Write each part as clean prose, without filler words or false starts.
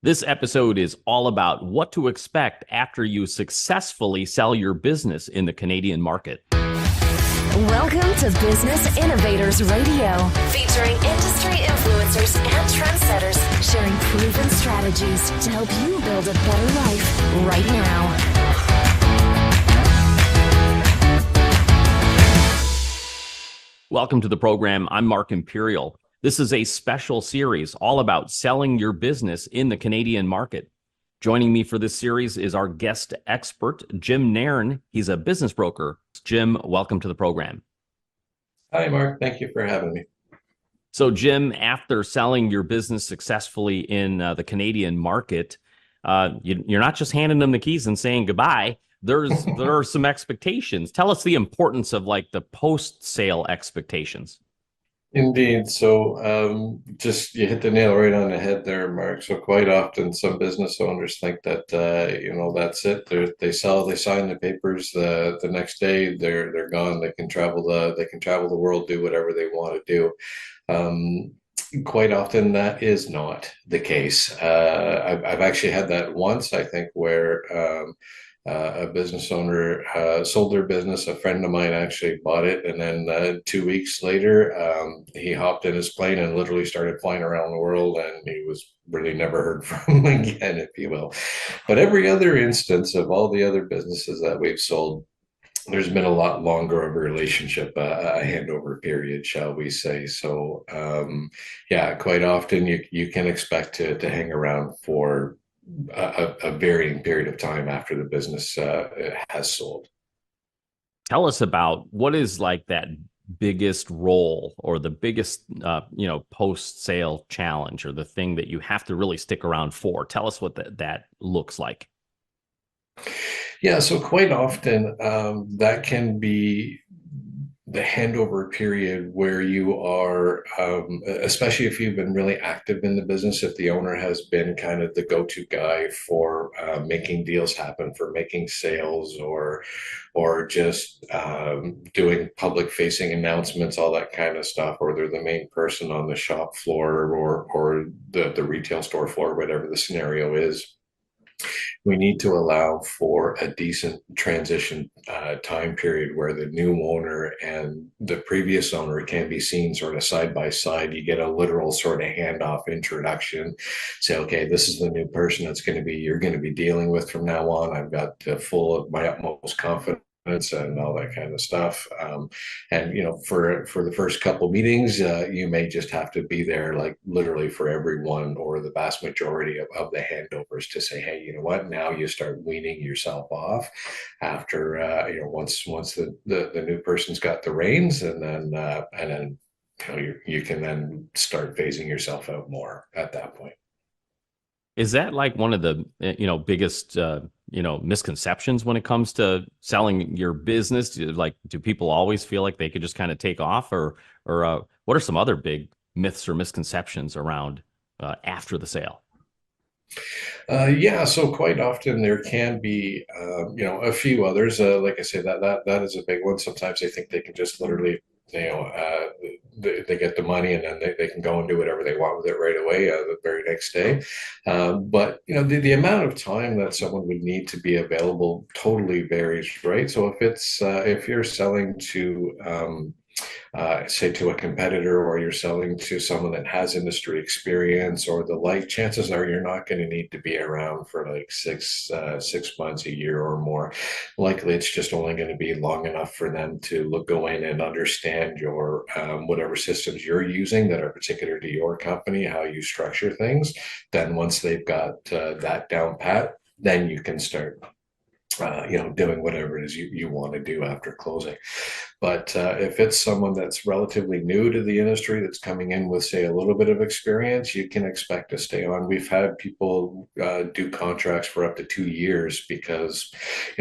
This episode is all about what to expect after you successfully sell your business in the Canadian market. Welcome to Business Innovators Radio, featuring industry influencers and trendsetters sharing proven strategies to help you build a better life right now. Welcome to the program. I'm Mark Imperial. This is a special series all about selling your business in the Canadian market. Joining me for this series is our guest expert, Jim Nairn. He's a business broker. Jim, welcome to the program. Hi, Mark. Thank you for having me. So, Jim, after selling your business successfully in the Canadian market, you're not just handing them the keys and saying goodbye. There are some expectations. Tell us the importance of like the post-sale expectations. Indeed. So just you hit the nail right on the head there, Mark. So quite often some business owners think that that's it. They sell, they sign the papers, the next day they're gone. They can travel the world, do whatever they want to do. Quite often that is not the case. I've actually had that once, I think, where a business owner sold their business. A friend of mine actually bought it, and then 2 weeks later, he hopped in his plane and literally started flying around the world, and he was really never heard from again, if you will. But every other instance of all the other businesses that we've sold, there's been a lot longer of a relationship, a handover period, shall we say. So, yeah, quite often you can expect to hang around for a varying period of time after the business has sold. Tell us about what is like that biggest role or the biggest, post-sale challenge or the thing that you have to really stick around for. Tell us what that looks like. Yeah, so quite often that can be the handover period where you are, especially if you've been really active in the business, if the owner has been kind of the go-to guy for making deals happen, for making sales, or just doing public-facing announcements, all that kind of stuff, or they're the main person on the shop floor or the retail store floor, whatever the scenario is. We need to allow for a decent transition time period where the new owner and the previous owner can be seen sort of side by side. You get a literal sort of handoff introduction. Say, okay, this is the new person that's you're going to be dealing with from now on. I've got full of my utmost confidence and all that kind of stuff. And for the first couple meetings, you may just have to be there, like literally for everyone or the vast majority of the handovers, to say, hey, you know what? Now you start weaning yourself off after once the new person's got the reins, and then you can then start phasing yourself out more at that point. Is that like one of the biggest misconceptions when it comes to selling your business? Do people always feel like they could just kind of take off, or what are some other big myths or misconceptions around after the sale? Yeah, so quite often there can be a few others. Like I say, that is a big one. Sometimes they think they can just literally they get the money and then they can go and do whatever they want with it right away the very next day. But the amount of time that someone would need to be available totally varies, right? So if you're selling to say to a competitor, or you're selling to someone that has industry experience or the like, chances are you're not going to need to be around for like 6 months, a year or more. Likely it's just only going to be long enough for them to go in and understand your whatever systems you're using that are particular to your company, how you structure things. Then once they've got that down pat, then you can start doing whatever it is you want to do after closing. But if it's someone that's relatively new to the industry, that's coming in with, say, a little bit of experience, you can expect to stay on. We've had people do contracts for up to 2 years because,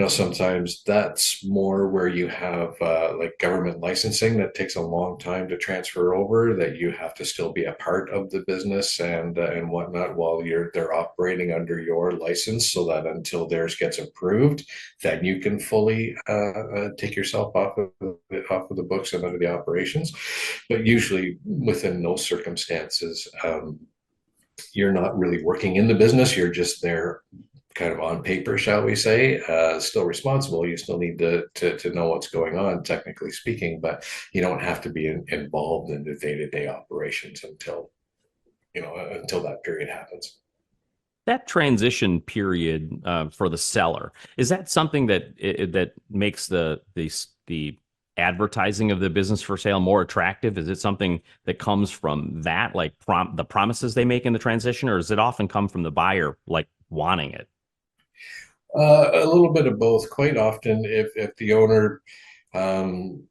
sometimes that's more where you have like government licensing that takes a long time to transfer over, that you have to still be a part of the business and whatnot while they're operating under your license, so that until theirs gets approved, then you can fully take yourself off of the books and out of the operations. But usually within those circumstances, you're not really working in the business. You're just there kind of on paper, shall we say, still responsible. You still need to know what's going on, technically speaking, but you don't have to be involved in the day-to-day operations until, until that period happens. That transition period for the seller, is that something that makes the advertising of the business for sale more attractive? Is it something that comes from that, like the promises they make in the transition, or does it often come from the buyer like wanting it? A little bit of both. Quite often, if the owner, um,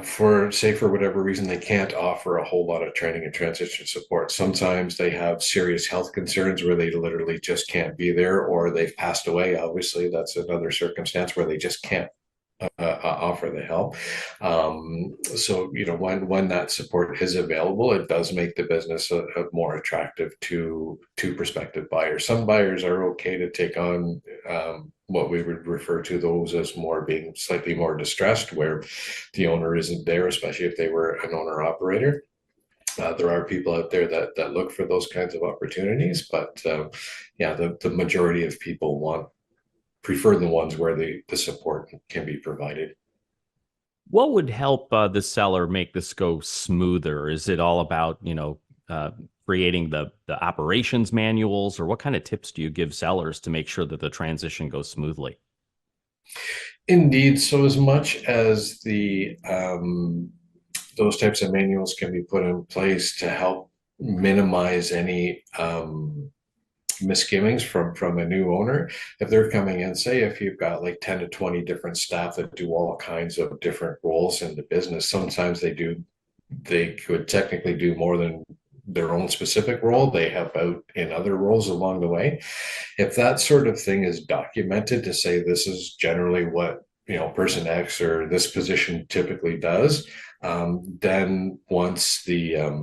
for whatever reason, they can't offer a whole lot of training and transition support. Sometimes they have serious health concerns where they literally just can't be there, or they've passed away. Obviously, that's another circumstance where they just can't offer the help. So when that support is available, it does make the business more attractive to prospective buyers. Some buyers are okay to take on what we would refer to those as more being slightly more distressed, where the owner isn't there, especially if they were an owner operator. There are people out there that look for those kinds of opportunities, but yeah, the majority of people prefer the ones where the support can be provided. What would help the seller make this go smoother? Is it all about, creating the operations manuals, or what kind of tips do you give sellers to make sure that the transition goes smoothly? Indeed. So as much as the those types of manuals can be put in place to help minimize any misgivings from a new owner, if they're coming in, say if you've got like 10 to 20 different staff that do all kinds of different roles in the business, sometimes they could technically do more than their own specific role. They help out in other roles along the way. If that sort of thing is documented to say this is generally what person X or this position typically does, then once the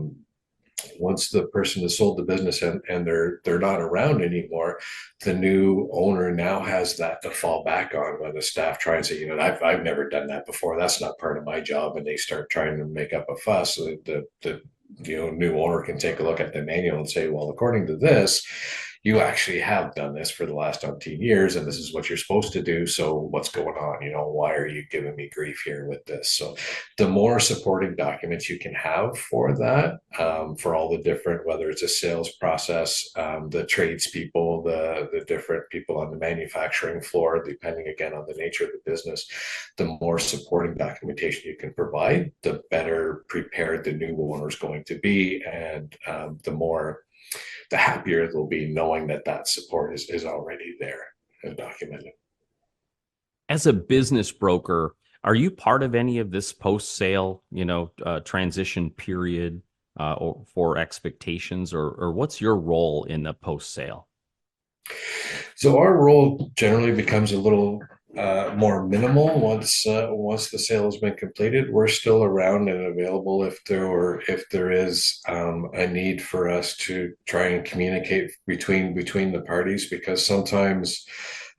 person has sold the business and they're not around anymore, the new owner now has that to fall back on when the staff try and say, I've never done that before. That's not part of my job, and they start trying to make up a fuss. So the new owner can take a look at the manual and say, well, according to this, you actually have done this for the last umpteen years, and this is what you're supposed to do. So what's going on? Why are you giving me grief here with this? So the more supporting documents you can have for that, for all the different, whether it's a sales process, the tradespeople, the different people on the manufacturing floor, depending again on the nature of the business, the more supporting documentation you can provide, the better prepared the new owner is going to be, and the happier they'll be knowing that support is already there and documented. As a business broker, are you part of any of this post sale, transition period, or for expectations, or what's your role in the post sale? So our role generally becomes a little more minimal once the sale has been completed. We're still around and available if there is a need for us to try and communicate between the parties, because sometimes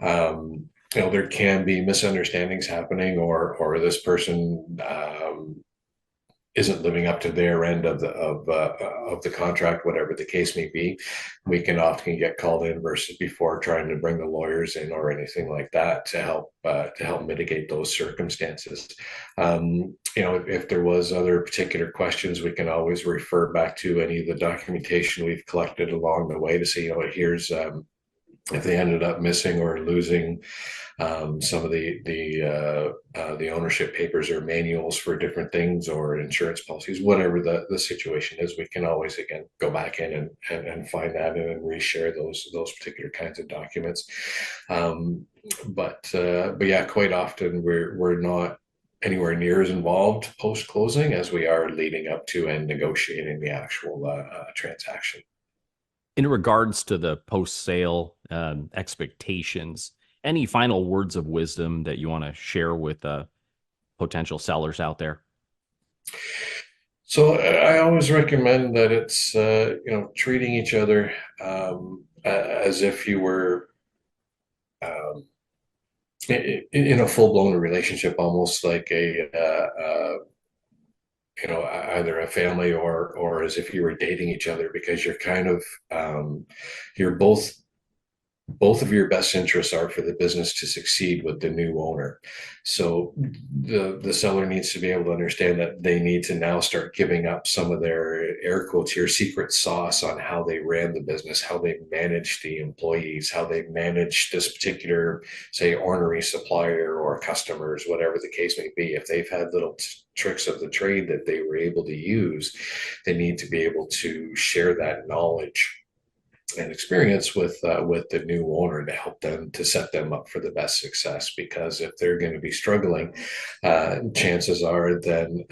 there can be misunderstandings happening, or this person isn't living up to their end of the contract, whatever the case may be. We can often get called in versus before trying to bring the lawyers in or anything like that to help mitigate those circumstances. If there was other particular questions, we can always refer back to any of the documentation we've collected along the way to see, here's if they ended up missing or losing some of the ownership papers or manuals for different things, or insurance policies, whatever the situation is, we can always again go back in and find that and reshare those particular kinds of documents. But yeah, quite often we're not anywhere near as involved post closing as we are leading up to and negotiating the actual transaction. In regards to the post sale expectations, any final words of wisdom that you want to share with potential sellers out there? So I always recommend that it's treating each other as if you were in a full blown relationship, almost like either a family or as if you were dating each other, because you're kind of you're both of your best interests are for the business to succeed with the new owner. So the seller needs to be able to understand that they need to now start giving up some of their air quotes here secret sauce on how they ran the business, how they managed the employees, how they managed this particular, say, ornery supplier or customers, whatever the case may be. If they've had little tricks of the trade that they were able to use, they need to be able to share that knowledge and experience with the new owner to help them to set them up for the best success. Because if they're going to be struggling, chances are then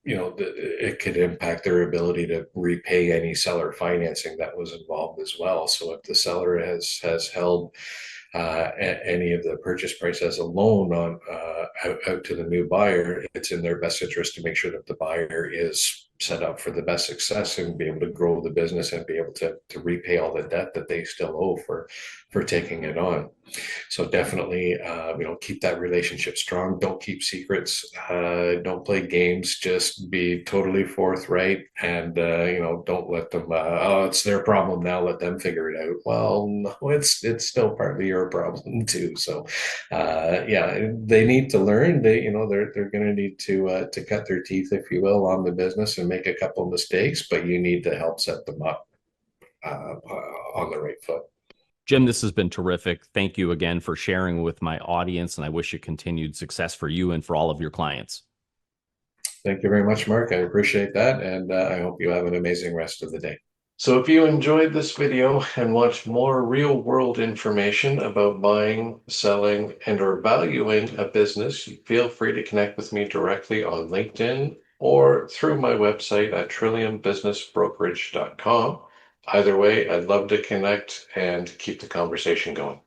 it could impact their ability to repay any seller financing that was involved as well. So if the seller has held any of the purchase price as a loan on out to the new buyer, it's in their best interest to make sure that the buyer is set up for the best success and be able to grow the business and be able to repay all the debt that they still owe for taking it on. So definitely, keep that relationship strong. Don't keep secrets. Don't play games. Just be totally forthright, and don't let them. Oh, it's their problem now. Let them figure it out. Well, no, it's still partly your problem too. So, yeah, they need to learn. They're going to need to cut their teeth, if you will, on the business and make a couple of mistakes. But you need to help set them up on the right foot. Jim, this has been terrific. Thank you again for sharing with my audience, and I wish you continued success for you and for all of your clients. Thank you very much, Mark. I appreciate that, and I hope you have an amazing rest of the day. So if you enjoyed this video and want more real-world information about buying, selling, and or valuing a business, feel free to connect with me directly on LinkedIn or through my website at trilliumbusinessbrokerage.com. Either way, I'd love to connect and keep the conversation going.